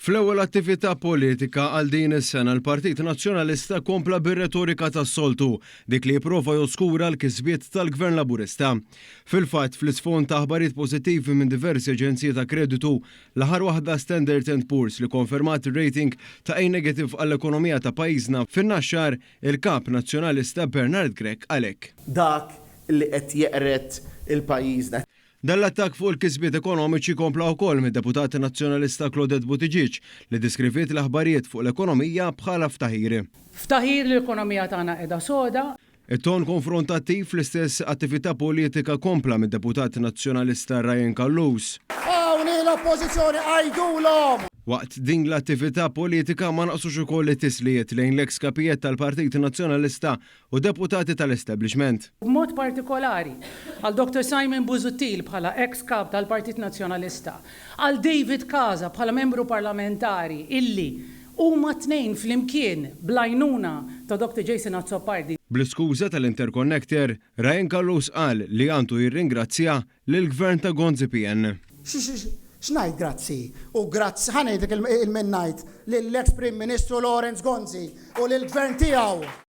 Fl-ewwel attività politika għal din is-sena l-Partit Nazzjonalista kompla bir-retorika tas-soltu dik li jipprova joskura l-kisbiet tal-Gvern Laburista. Fil-fatt fl-isfond ta' aħbarijiet pożittivi minn diversi aġenziji ta' kreditu l-aħħar waħda Standard & Poor's li konfermat ir-rating ta' A negative għall-ekonomija ta' pajjiżna fin-naxxar il-Kap Nazzjonalista Bernard Grech għalhekk. Dak li qed jeqret il-pajjiżna. Dan l-attak fuq il-kisbiet ekonomiċi kompla wkoll mid-deputat nazzjonalista Claudette Buttigieg li diskriviet l-aħbarijiet fuq l-ekonomija bħala ftaħir. Ftaħir l-ekonomija tagħna qiegħda soda. It-ton konfrontattiv fl-istess attività politika kompla mid-deputat nazzjonalista Ryan Kallus. Hawn l-oppożizzjoni għajdulhom! Waqt din l-attività politika ma naqsux ukoll it-tislijiet lejn l-eks kapijiet tal-Partit Nazzjonalista u deputati tal-establishment. B'mod partikolari għal Dr. Simon Busuttil bħala ex-kap tal-Partit Nazzjonalista, għal David Casa bħala membru parlamentari illi huma tnejn flimkien blajnuna ta' Dr. Jason Azzopardi. Bl-iskuża tal-Interconnector, Ryan Kallus qal li għandu jirringrazzja lill-Gvern ta' Gonzi PN. X'ngħid grazzi? U grazzi ħanejdek il-minnajt lill-ex Prim Ministru Lawrence Gonzi u lill-Gvern tiegħu.